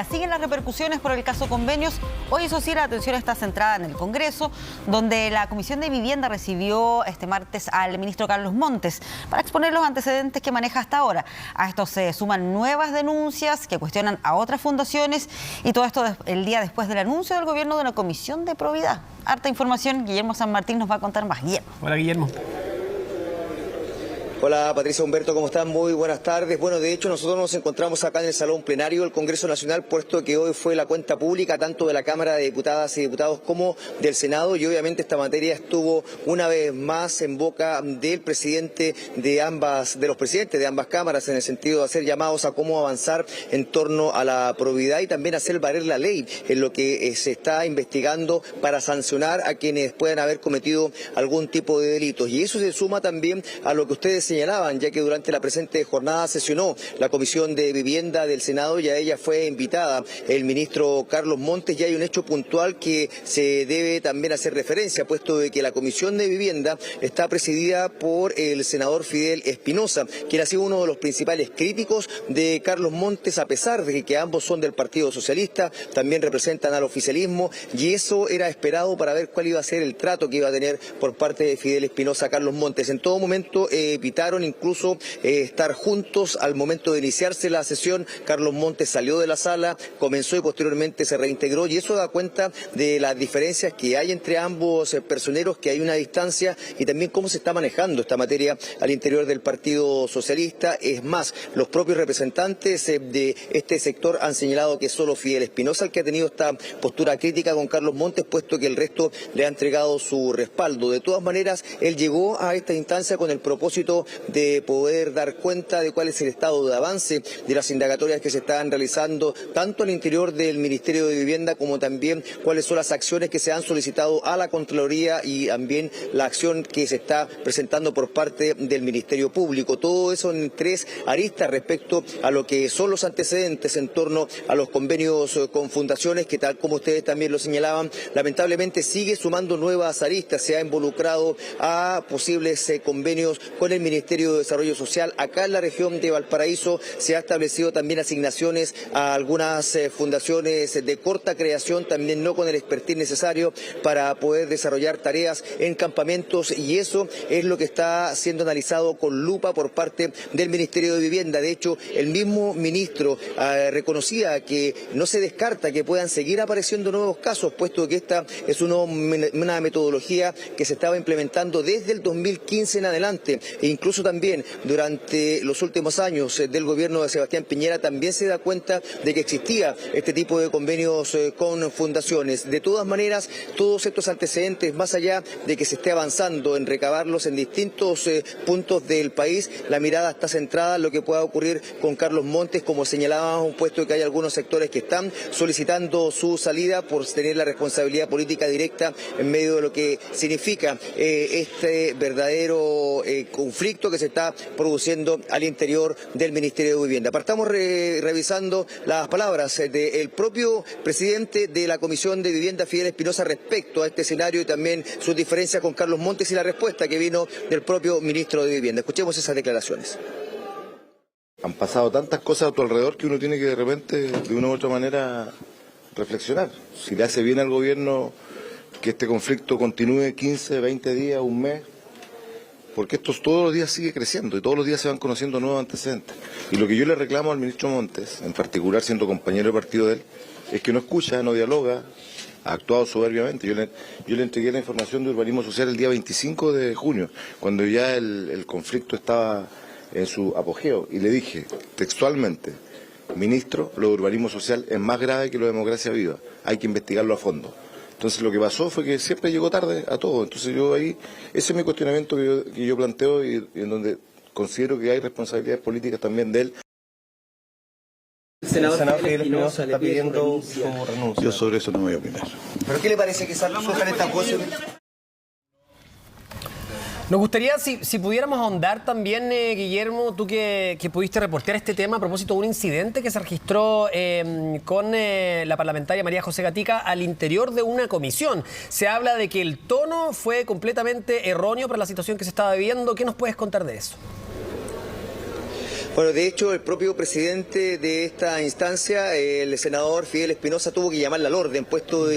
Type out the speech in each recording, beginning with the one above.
Siguen las repercusiones por el caso Convenios. Hoy, eso sí, la atención está centrada en el Congreso, donde la Comisión de Vivienda recibió este martes al ministro Carlos Montes para exponer los antecedentes que maneja hasta ahora. A esto se suman nuevas denuncias que cuestionan a otras fundaciones, y todo esto el día después del anuncio del gobierno de una comisión de probidad. Harta información. Guillermo San Martín nos va a contar más. Guillermo. Hola, Guillermo. Hola Patricia, Humberto, ¿cómo están? Muy buenas tardes. Bueno, de hecho nosotros nos encontramos acá en el Salón Plenario del Congreso Nacional, puesto que hoy fue la cuenta pública tanto de la Cámara de Diputadas y Diputados como del Senado, y obviamente esta materia estuvo una vez más en boca del presidente de los presidentes de ambas cámaras, en el sentido de hacer llamados a cómo avanzar en torno a la probidad y también hacer valer la ley en lo que se está investigando para sancionar a quienes puedan haber cometido algún tipo de delitos. Y eso se suma también a lo que ustedes señalaban, ya que durante la presente jornada sesionó la Comisión de Vivienda del Senado y a ella fue invitada el ministro Carlos Montes, y hay un hecho puntual que se debe también hacer referencia, puesto de que la Comisión de Vivienda está presidida por el senador Fidel Espinosa, quien ha sido uno de los principales críticos de Carlos Montes, a pesar de que ambos son del Partido Socialista, también representan al oficialismo, y eso era esperado para ver cuál iba a ser el trato que iba a tener por parte de Fidel Espinosa a Carlos Montes. En todo momento evitaron incluso estar juntos al momento de iniciarse la sesión. Carlos Montes salió de la sala, comenzó y posteriormente se reintegró, y eso da cuenta de las diferencias que hay entre ambos personeros, que hay una distancia, y también cómo se está manejando esta materia al interior del Partido Socialista. Es más, los propios representantes de este sector han señalado que es solo Fidel Espinosa el que ha tenido esta postura crítica con Carlos Montes, puesto que el resto le ha entregado su respaldo. De todas maneras, él llegó a esta instancia con el propósito de poder dar cuenta de cuál es el estado de avance de las indagatorias que se están realizando tanto al interior del Ministerio de Vivienda, como también cuáles son las acciones que se han solicitado a la Contraloría y también la acción que se está presentando por parte del Ministerio Público. Todo eso en tres aristas respecto a lo que son los antecedentes en torno a los convenios con fundaciones, que, tal como ustedes también lo señalaban, lamentablemente sigue sumando nuevas aristas. Se ha involucrado a posibles convenios con el Ministerio de Desarrollo Social. Acá en la región de Valparaíso se ha establecido también asignaciones a algunas fundaciones de corta creación, también no con el expertise necesario para poder desarrollar tareas en campamentos, y eso es lo que está siendo analizado con lupa por parte del Ministerio de Vivienda. De hecho, el mismo ministro reconocía que no se descarta que puedan seguir apareciendo nuevos casos, puesto que esta es una metodología que se estaba implementando desde el 2015 en adelante. Incluso también durante los últimos años del gobierno de Sebastián Piñera también se da cuenta de que existía este tipo de convenios con fundaciones. De todas maneras, todos estos antecedentes, más allá de que se esté avanzando en recabarlos en distintos puntos del país, la mirada está centrada en lo que pueda ocurrir con Carlos Montes, como señalábamos, puesto que hay algunos sectores que están solicitando su salida por tener la responsabilidad política directa en medio de lo que significa este verdadero conflicto que se está produciendo al interior del Ministerio de Vivienda. Partamos revisando las palabras del propio presidente de la Comisión de Vivienda, Fidel Espinosa, respecto a este escenario y también sus diferencias con Carlos Montes, y la respuesta que vino del propio ministro de Vivienda. Escuchemos esas declaraciones. Han pasado tantas cosas a tu alrededor que uno tiene que de repente, de una u otra manera, reflexionar. Si le hace bien al gobierno que este conflicto continúe 15, 20 días, un mes, porque esto todos los días sigue creciendo y todos los días se van conociendo nuevos antecedentes. Y lo que yo le reclamo al ministro Montes, en particular siendo compañero de partido de él, es que no escucha, no dialoga, ha actuado soberbiamente. Yo le entregué la información de urbanismo social el día 25 de junio, cuando ya el conflicto estaba en su apogeo, y le dije textualmente: ministro, lo de urbanismo social es más grave que lo de democracia viva, hay que investigarlo a fondo. Entonces lo que pasó fue que siempre llegó tarde a todo. Entonces yo ahí, ese es mi cuestionamiento que yo planteo, y en donde considero que hay responsabilidades políticas también de él. El senador Fidel Espinosa está pidiendo su renuncia. Yo sobre eso no me voy a opinar. ¿Pero qué le parece que surjan estas cosas? Nos gustaría, si pudiéramos ahondar también, Guillermo, tú que pudiste reportear este tema a propósito de un incidente que se registró con la parlamentaria María José Gatica al interior de una comisión. Se habla de que el tono fue completamente erróneo para la situación que se estaba viviendo. ¿Qué nos puedes contar de eso? Bueno, de hecho, el propio presidente de esta instancia, el senador Fidel Espinosa, tuvo que llamarla al orden, puesto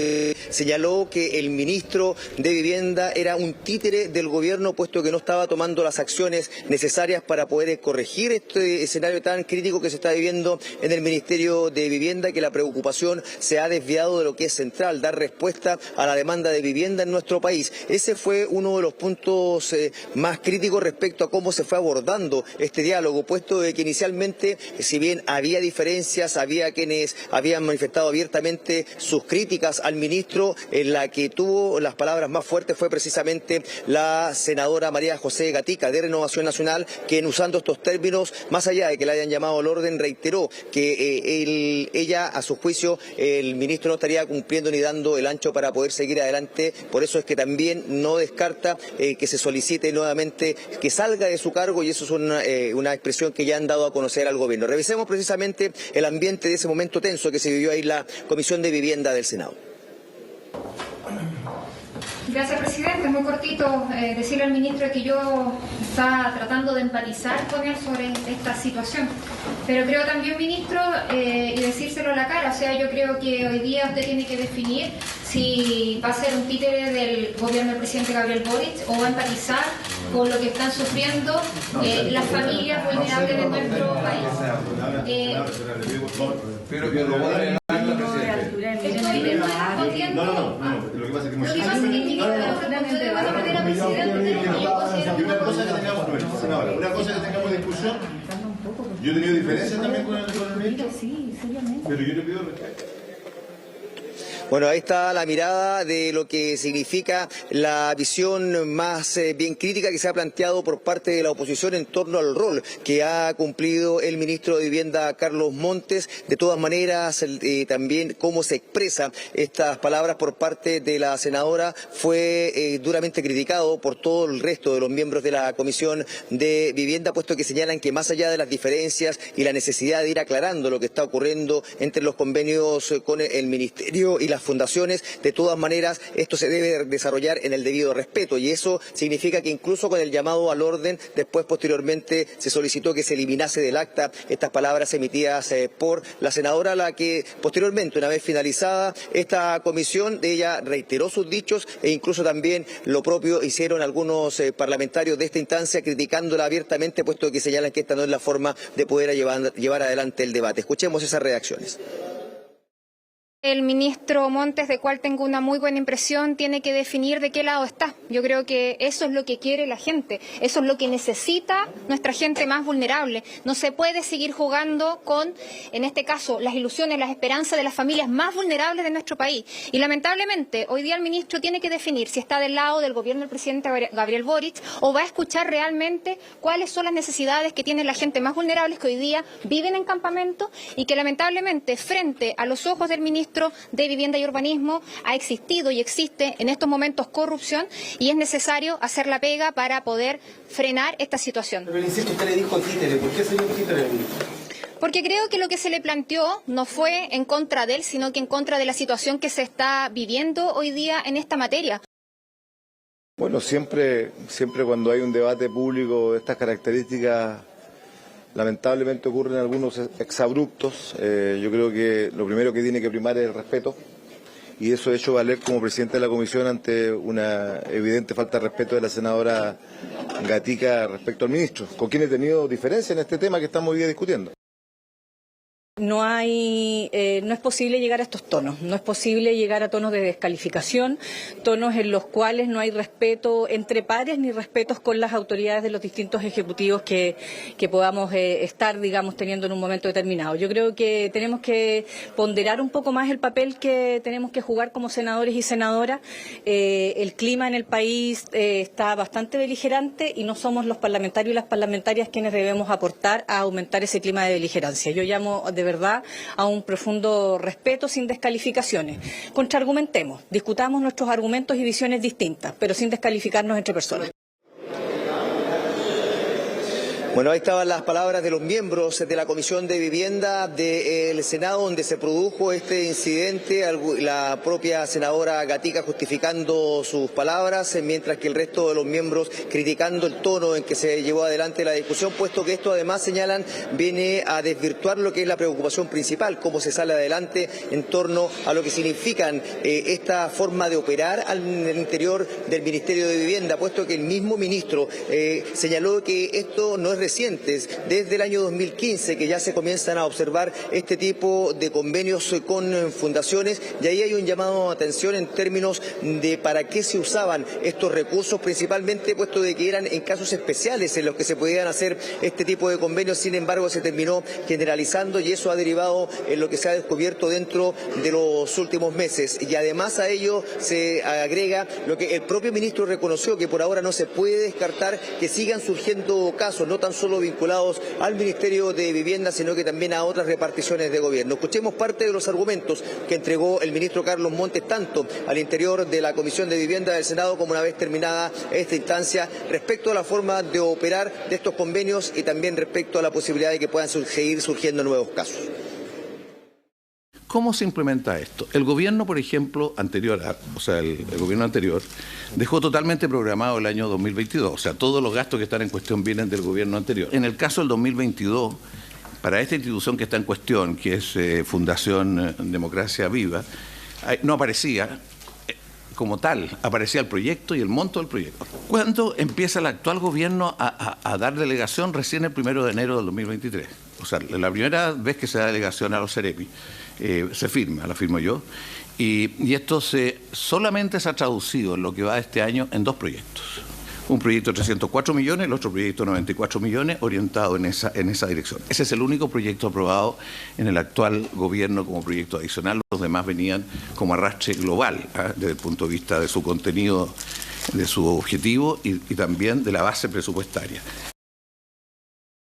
señaló que el ministro de Vivienda era un títere del gobierno, puesto que no estaba tomando las acciones necesarias para poder corregir este escenario tan crítico que se está viviendo en el Ministerio de Vivienda, que la preocupación se ha desviado de lo que es central, dar respuesta a la demanda de vivienda en nuestro país. Ese fue uno de los puntos más críticos respecto a cómo se fue abordando este diálogo, puesto de que inicialmente, si bien había diferencias, había quienes habían manifestado abiertamente sus críticas al ministro, en la que tuvo las palabras más fuertes fue precisamente la senadora María José Gatica de Renovación Nacional, quien, usando estos términos, más allá de que le hayan llamado al orden, reiteró que ella, a su juicio, el ministro no estaría cumpliendo ni dando el ancho para poder seguir adelante. Por eso es que también no descarta que se solicite nuevamente que salga de su cargo, y eso es una expresión que ya han dado a conocer al gobierno. Revisemos precisamente el ambiente de ese momento tenso que se vivió ahí en la Comisión de Vivienda del Senado. Gracias, presidente. Muy cortito, decirle al ministro que yo está tratando de empatizar con él sobre esta situación. Pero creo también, ministro, y decírselo a la cara, o sea, yo creo que hoy día usted tiene que definir si va a ser un títere del gobierno del presidente Gabriel Boric o va a empatizar con lo que están sufriendo las familias vulnerables de nuestro país. Lo que pasa es que Lo que pasa es que el ministro de va a poner a presidente, una cosa que tengamos, senadora, una cosa que tengamos discusión. Yo he tenido diferencias también con el ministro, pero yo le pido respeto. Bueno, ahí está la mirada de lo que significa la visión más bien crítica que se ha planteado por parte de la oposición en torno al rol que ha cumplido el ministro de Vivienda, Carlos Montes. De todas maneras, también cómo se expresa estas palabras por parte de la senadora fue duramente criticado por todo el resto de los miembros de la Comisión de Vivienda, puesto que señalan que más allá de las diferencias y la necesidad de ir aclarando lo que está ocurriendo entre los convenios con el ministerio y las fundaciones, de todas maneras esto se debe desarrollar en el debido respeto, y eso significa que incluso con el llamado al orden, después posteriormente se solicitó que se eliminase del acta estas palabras emitidas por la senadora, la que posteriormente, una vez finalizada esta comisión, ella reiteró sus dichos, e incluso también lo propio hicieron algunos parlamentarios de esta instancia, criticándola abiertamente, puesto que señalan que esta no es la forma de poder llevar adelante el debate. Escuchemos esas reacciones. El ministro Montes, de cual tengo una muy buena impresión, tiene que definir de qué lado está. Yo creo que eso es lo que quiere la gente, eso es lo que necesita nuestra gente más vulnerable. No se puede seguir jugando con, en este caso, las ilusiones, las esperanzas de las familias más vulnerables de nuestro país. Y lamentablemente, hoy día el ministro tiene que definir si está del lado del gobierno del presidente Gabriel Boric o va a escuchar realmente cuáles son las necesidades que tiene la gente más vulnerable que hoy día viven en campamentos y que lamentablemente, frente a los ojos del ministro de Vivienda y Urbanismo, ha existido y existe en estos momentos corrupción, y es necesario hacer la pega para poder frenar esta situación. Pero insisto, usted le dijo títere. ¿Por qué sería un títere? Porque creo que lo que se le planteó no fue en contra de él, sino que en contra de la situación que se está viviendo hoy día en esta materia. Bueno, siempre cuando hay un debate público de estas características, lamentablemente ocurren algunos exabruptos. Yo creo que lo primero que tiene que primar es el respeto, y eso he hecho valer como presidente de la comisión ante una evidente falta de respeto de la senadora Gatica respecto al ministro, con quien he tenido diferencia en este tema que estamos hoy día discutiendo. No es posible llegar a estos tonos, no es posible llegar a tonos de descalificación, tonos en los cuales no hay respeto entre pares ni respetos con las autoridades de los distintos ejecutivos que podamos estar, digamos, teniendo en un momento determinado. Yo creo que tenemos que ponderar un poco más el papel que tenemos que jugar como senadores y senadoras. El clima en el país está bastante beligerante y no somos los parlamentarios y las parlamentarias quienes debemos aportar a aumentar ese clima de beligerancia. Yo llamo de verdad a un profundo respeto sin descalificaciones. Contraargumentemos, discutamos nuestros argumentos y visiones distintas, pero sin descalificarnos entre personas. Bueno, ahí estaban las palabras de los miembros de la Comisión de Vivienda del Senado, donde se produjo este incidente, la propia senadora Gatica justificando sus palabras, mientras que el resto de los miembros criticando el tono en que se llevó adelante la discusión, puesto que esto además, señalan, viene a desvirtuar lo que es la preocupación principal, cómo se sale adelante en torno a lo que significan esta forma de operar al interior del Ministerio de Vivienda, puesto que el mismo ministro señaló que esto no es reciente, desde el año 2015 que ya se comienzan a observar este tipo de convenios con fundaciones, y ahí hay un llamado de atención en términos de para qué se usaban estos recursos, principalmente puesto de que eran en casos especiales en los que se podían hacer este tipo de convenios. Sin embargo, se terminó generalizando y eso ha derivado en lo que se ha descubierto dentro de los últimos meses. Y además a ello se agrega lo que el propio ministro reconoció, que por ahora no se puede descartar que sigan surgiendo casos, no tan solo vinculados al Ministerio de Vivienda, sino que también a otras reparticiones de gobierno. Escuchemos parte de los argumentos que entregó el ministro Carlos Montes, tanto al interior de la Comisión de Vivienda del Senado como una vez terminada esta instancia, respecto a la forma de operar de estos convenios y también respecto a la posibilidad de que puedan seguir surgiendo nuevos casos. ¿Cómo se implementa esto? El gobierno, por ejemplo, anterior, el gobierno anterior, dejó totalmente programado el año 2022. O sea, todos los gastos que están en cuestión vienen del gobierno anterior. En el caso del 2022, para esta institución que está en cuestión, que es Fundación Democracia Viva, no aparecía como tal, aparecía el proyecto y el monto del proyecto. ¿Cuándo empieza el actual gobierno a dar delegación? Recién el 1 de enero del 2023. O sea, la primera vez que se da delegación a los Cerepi, se firma, la firmo yo, y esto solamente se ha traducido en lo que va de este año en dos proyectos. Un proyecto de 304 millones, el otro proyecto de 94 millones, orientado en esa dirección. Ese es el único proyecto aprobado en el actual gobierno como proyecto adicional. Los demás venían como arrastre global, desde el punto de vista de su contenido, de su objetivo y también de la base presupuestaria.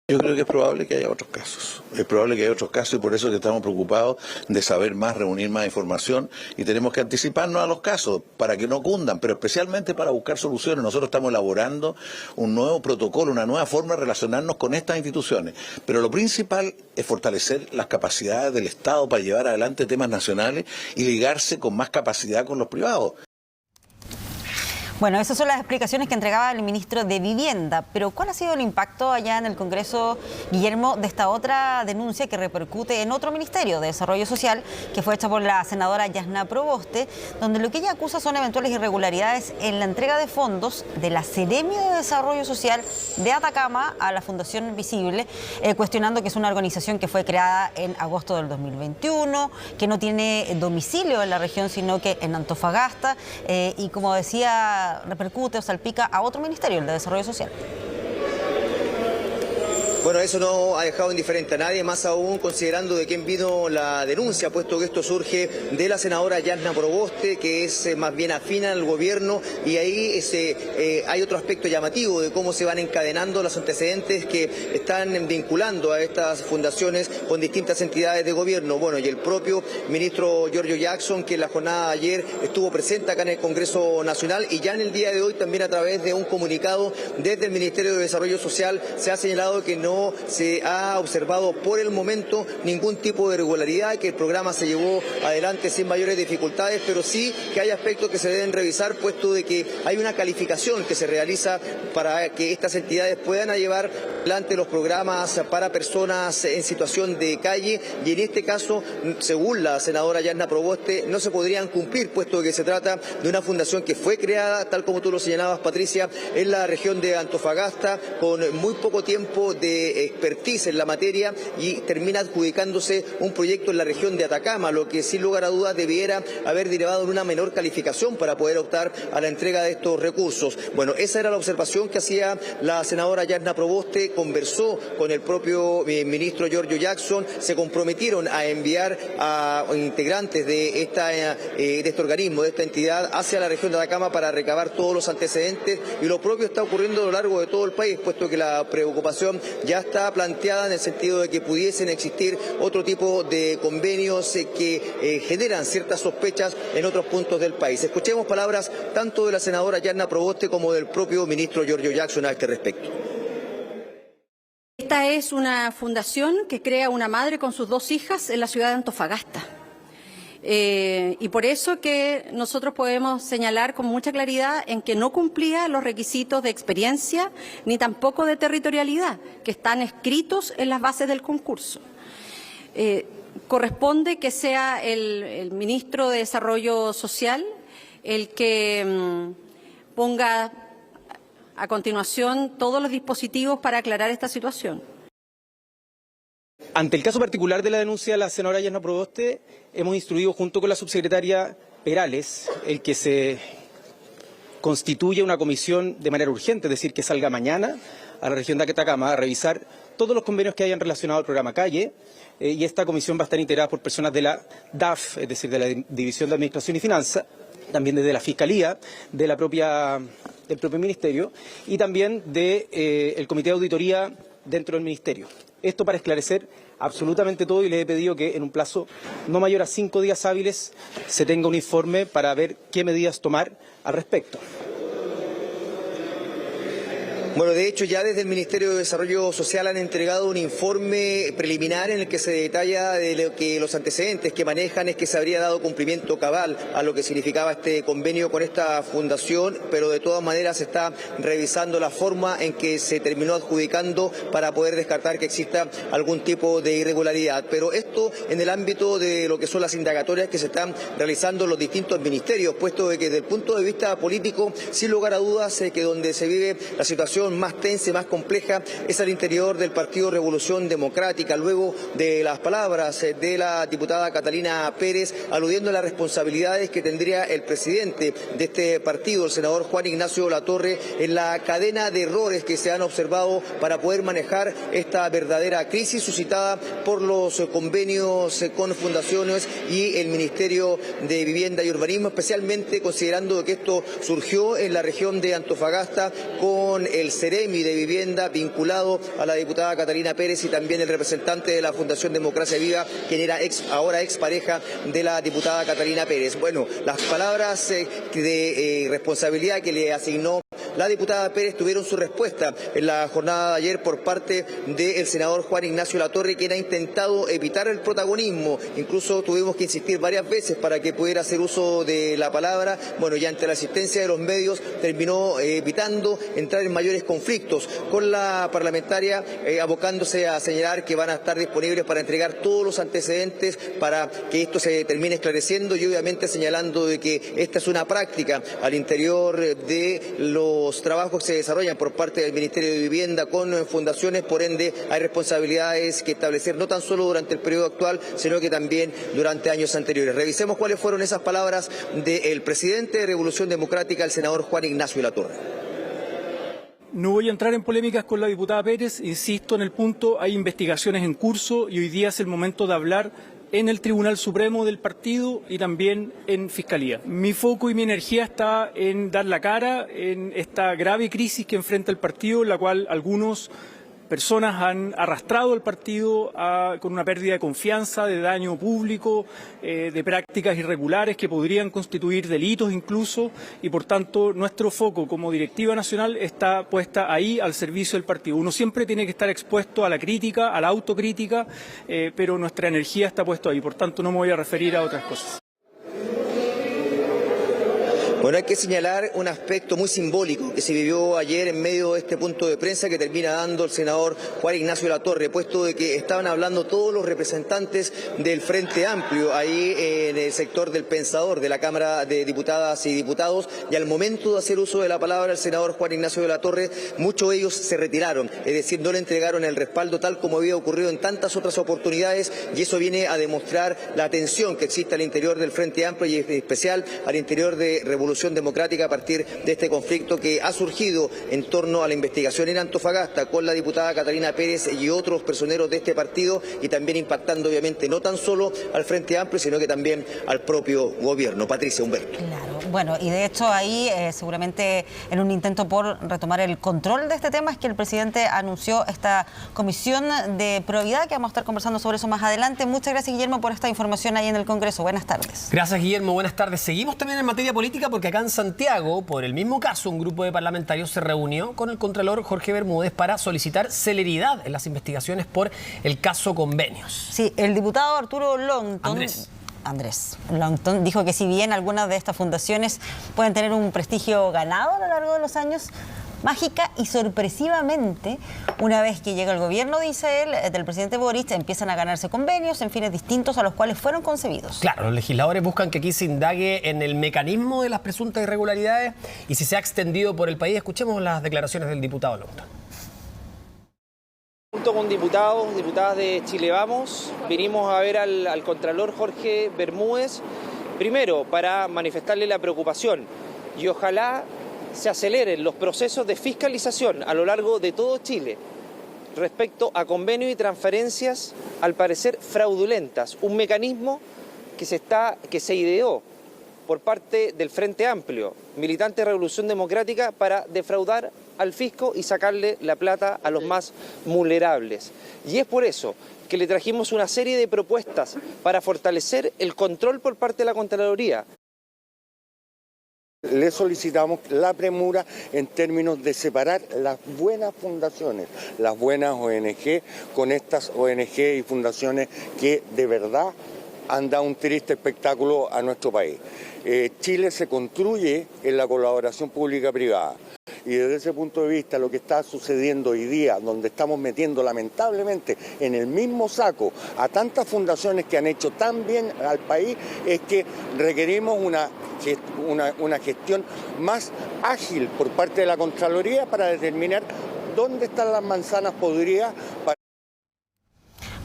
Yo creo que es probable que haya otros casos. Es probable que haya otros casos y por eso que estamos preocupados de saber más, reunir más información y tenemos que anticiparnos a los casos para que no cundan, pero especialmente para buscar soluciones. Nosotros estamos elaborando un nuevo protocolo, una nueva forma de relacionarnos con estas instituciones. Pero lo principal es fortalecer las capacidades del Estado para llevar adelante temas nacionales y ligarse con más capacidad con los privados. Bueno, esas son las explicaciones que entregaba el ministro de Vivienda, pero ¿cuál ha sido el impacto allá en el Congreso, Guillermo, de esta otra denuncia que repercute en otro ministerio de Desarrollo Social, que fue hecha por la senadora Yasna Proboste, donde lo que ella acusa son eventuales irregularidades en la entrega de fondos de la Seremi de Desarrollo Social de Atacama a la Fundación Visible, cuestionando que es una organización que fue creada en agosto del 2021, que no tiene domicilio en la región, sino que en Antofagasta, y como decía, repercute o salpica a otro ministerio, el de Desarrollo Social. Bueno, eso no ha dejado indiferente a nadie, más aún considerando de quién vino la denuncia, puesto que esto surge de la senadora Yasna Proboste, que es más bien afina al gobierno, y ahí hay otro aspecto llamativo de cómo se van encadenando los antecedentes que están vinculando a estas fundaciones con distintas entidades de gobierno. Bueno, y el propio ministro Giorgio Jackson, que en la jornada de ayer estuvo presente acá en el Congreso Nacional, y ya en el día de hoy también a través de un comunicado desde el Ministerio de Desarrollo Social se ha señalado que no se ha observado por el momento ningún tipo de irregularidad, que el programa se llevó adelante sin mayores dificultades, pero sí que hay aspectos que se deben revisar, puesto de que hay una calificación que se realiza para que estas entidades puedan llevar adelante los programas para personas en situación de calle, y en este caso, según la senadora Yasna Proboste, no se podrían cumplir, puesto que se trata de una fundación que fue creada, tal como tú lo señalabas, Patricia, en la región de Antofagasta, con muy poco tiempo de expertise en la materia, y termina adjudicándose un proyecto en la región de Atacama, lo que sin lugar a dudas debiera haber derivado en una menor calificación para poder optar a la entrega de estos recursos. Bueno, esa era la observación que hacía la senadora Yasna Proboste, conversó con el propio ministro Giorgio Jackson, se comprometieron a enviar a integrantes de este organismo, de esta entidad, hacia la región de Atacama para recabar todos los antecedentes, y lo propio está ocurriendo a lo largo de todo el país, puesto que la preocupación ya está planteada en el sentido de que pudiesen existir otro tipo de convenios que generan ciertas sospechas en otros puntos del país. Escuchemos palabras tanto de la senadora Yasna Proboste como del propio ministro Giorgio Jackson a este respecto. Esta es una fundación que crea una madre con sus 2 hijas en la ciudad de Antofagasta. Y por eso que nosotros podemos señalar con mucha claridad en que no cumplía los requisitos de experiencia ni tampoco de territorialidad que están escritos en las bases del concurso. Corresponde que sea el ministro de Desarrollo Social el que ponga a continuación todos los dispositivos para aclarar esta situación. Ante el caso particular de la denuncia de la senadora Yasna Proboste, hemos instruido junto con la subsecretaria Perales el que se constituya una comisión de manera urgente, es decir, que salga mañana a la región de Atacama a revisar todos los convenios que hayan relacionado al programa Calle, y esta comisión va a estar integrada por personas de la DAF, es decir, de la División de Administración y Finanzas, también desde la Fiscalía, del propio Ministerio y también del Comité de Auditoría dentro del Ministerio. Esto para esclarecer absolutamente todo, y les he pedido que en un plazo no mayor a 5 días hábiles se tenga un informe para ver qué medidas tomar al respecto. Bueno, de hecho ya desde el Ministerio de Desarrollo Social han entregado un informe preliminar en el que se detalla de lo que los antecedentes que manejan es que se habría dado cumplimiento cabal a lo que significaba este convenio con esta fundación, pero de todas maneras se está revisando la forma en que se terminó adjudicando para poder descartar que exista algún tipo de irregularidad. Pero esto en el ámbito de lo que son las indagatorias que se están realizando en los distintos ministerios, puesto de que desde el punto de vista político, sin lugar a dudas, que donde se vive la situación más tensa y más compleja es al interior del Partido Revolución Democrática, luego de las palabras de la diputada Catalina Pérez aludiendo a las responsabilidades que tendría el presidente de este partido, el senador Juan Ignacio Latorre, en la cadena de errores que se han observado para poder manejar esta verdadera crisis suscitada por los convenios con fundaciones y el Ministerio de Vivienda y Urbanismo, especialmente considerando que esto surgió en la región de Antofagasta con el Ceremi de Vivienda vinculado a la diputada Catalina Pérez y también el representante de la Fundación Democracia Viva, quien era ahora expareja de la diputada Catalina Pérez. Bueno, las palabras de responsabilidad que le asignó la diputada Pérez tuvieron su respuesta en la jornada de ayer por parte del senador Juan Ignacio Latorre, quien ha intentado evitar el protagonismo. Incluso tuvimos que insistir varias veces para que pudiera hacer uso de la palabra. Bueno, ya ante la asistencia de los medios terminó evitando entrar en mayores conflictos con la parlamentaria, abocándose a señalar que van a estar disponibles para entregar todos los antecedentes para que esto se termine esclareciendo, y obviamente señalando de que esta es una práctica al interior de los trabajos que se desarrollan por parte del Ministerio de Vivienda con fundaciones, por ende hay responsabilidades que establecer no tan solo durante el periodo actual, sino que también durante años anteriores. Revisemos cuáles fueron esas palabras del presidente de Revolución Democrática, el senador Juan Ignacio Latorre. No voy a entrar en polémicas con la diputada Pérez, insisto en el punto, hay investigaciones en curso y hoy día es el momento de hablar en el Tribunal Supremo del partido y también en Fiscalía. Mi foco y mi energía está en dar la cara en esta grave crisis que enfrenta el partido, en la cual algunos personas han arrastrado al partido con una pérdida de confianza, de daño público, de prácticas irregulares que podrían constituir delitos incluso, y por tanto nuestro foco como directiva nacional está puesta ahí al servicio del partido. Uno siempre tiene que estar expuesto a la crítica, a la autocrítica, pero nuestra energía está puesta ahí, por tanto no me voy a referir a otras cosas. Bueno, hay que señalar un aspecto muy simbólico que se vivió ayer en medio de este punto de prensa que termina dando el senador Juan Ignacio Latorre, puesto de que estaban hablando todos los representantes del Frente Amplio ahí en el sector del Pensador de la Cámara de Diputadas y Diputados, y al momento de hacer uso de la palabra el senador Juan Ignacio Latorre, muchos de ellos se retiraron, es decir, no le entregaron el respaldo tal como había ocurrido en tantas otras oportunidades, y eso viene a demostrar la tensión que existe al interior del Frente Amplio y en especial al interior de Revolución Democrática a partir de este conflicto que ha surgido en torno a la investigación en Antofagasta con la diputada Catalina Pérez y otros personeros de este partido, y también impactando obviamente no tan solo al Frente Amplio sino que también al propio gobierno. Patricia, Humberto. Claro, bueno, y de hecho ahí seguramente en un intento por retomar el control de este tema es que el presidente anunció esta comisión de probidad, que vamos a estar conversando sobre eso más adelante. Muchas gracias, Guillermo, por esta información ahí en el Congreso. Buenas tardes. Gracias, Guillermo. Buenas tardes. Seguimos también en materia política porque porque acá en Santiago, por el mismo caso, un grupo de parlamentarios se reunió con el contralor Jorge Bermúdez para solicitar celeridad en las investigaciones por el caso Convenios. Sí, el diputado Arturo Longton... Andrés Longton dijo que si bien algunas de estas fundaciones pueden tener un prestigio ganado a lo largo de los años, mágica y sorpresivamente, una vez que llega el gobierno, dice él, del presidente Boric, empiezan a ganarse convenios en fines distintos a los cuales fueron concebidos. Claro, los legisladores buscan que aquí se indague en el mecanismo de las presuntas irregularidades y si se ha extendido por el país. Escuchemos las declaraciones del diputado Longton. Junto con diputados, diputadas de Chile Vamos, vinimos a ver al contralor Jorge Bermúdez, primero para manifestarle la preocupación y ojalá se aceleren los procesos de fiscalización a lo largo de todo Chile respecto a convenios y transferencias al parecer fraudulentas, un mecanismo que se ideó por parte del Frente Amplio, militante de Revolución Democrática, para defraudar al fisco y sacarle la plata a los más vulnerables. Y es por eso que le trajimos una serie de propuestas para fortalecer el control por parte de la Contraloría. Le solicitamos la premura en términos de separar las buenas fundaciones, las buenas ONG, con estas ONG y fundaciones que de verdad han dado un triste espectáculo a nuestro país. Chile se construye en la colaboración pública-privada. Y desde ese punto de vista, lo que está sucediendo hoy día, donde estamos metiendo lamentablemente en el mismo saco a tantas fundaciones que han hecho tan bien al país, es que requerimos una gestión más ágil por parte de la Contraloría para determinar dónde están las manzanas podridas.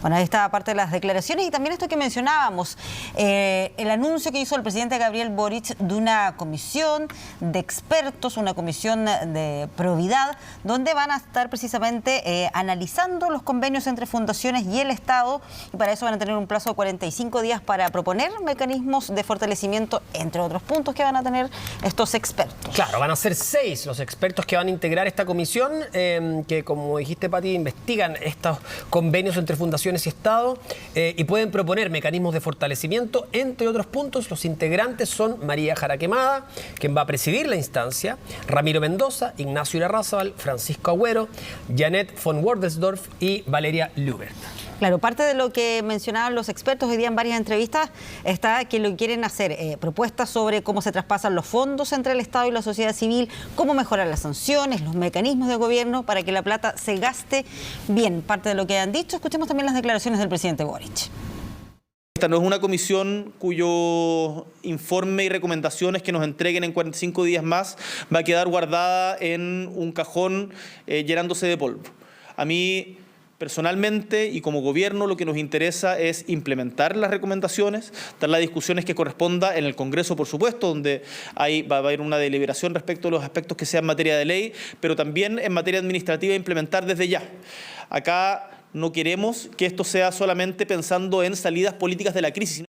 Bueno, ahí está parte de las declaraciones y también esto que mencionábamos, el anuncio que hizo el presidente Gabriel Boric de una comisión de expertos, una comisión de probidad, donde van a estar precisamente analizando los convenios entre fundaciones y el Estado, y para eso van a tener un plazo de 45 días para proponer mecanismos de fortalecimiento, entre otros puntos que van a tener estos expertos. Claro, van a ser 6 los expertos que van a integrar esta comisión, que como dijiste, Pati, investigan estos convenios entre fundaciones y Estado y pueden proponer mecanismos de fortalecimiento. Entre otros puntos, los integrantes son María Jara Quemada, quien va a presidir la instancia, Ramiro Mendoza, Ignacio Irarrázaval, Francisco Agüero, Janet von Wordesdorf y Valeria Lubert. Claro, parte de lo que mencionaban los expertos hoy día en varias entrevistas está que lo que quieren hacer propuestas sobre cómo se traspasan los fondos entre el Estado y la sociedad civil, cómo mejorar las sanciones, los mecanismos de gobierno para que la plata se gaste bien. Parte de lo que han dicho, escuchemos también las declaraciones del presidente Boric. Esta no es una comisión cuyo informe y recomendaciones que nos entreguen en 45 días más va a quedar guardada en un cajón llenándose de polvo. A mí, personalmente y como gobierno, lo que nos interesa es implementar las recomendaciones, dar las discusiones que corresponda en el Congreso, por supuesto, donde va a haber una deliberación respecto a los aspectos que sean materia de ley, pero también en materia administrativa implementar desde ya. Acá no queremos que esto sea solamente pensando en salidas políticas de la crisis.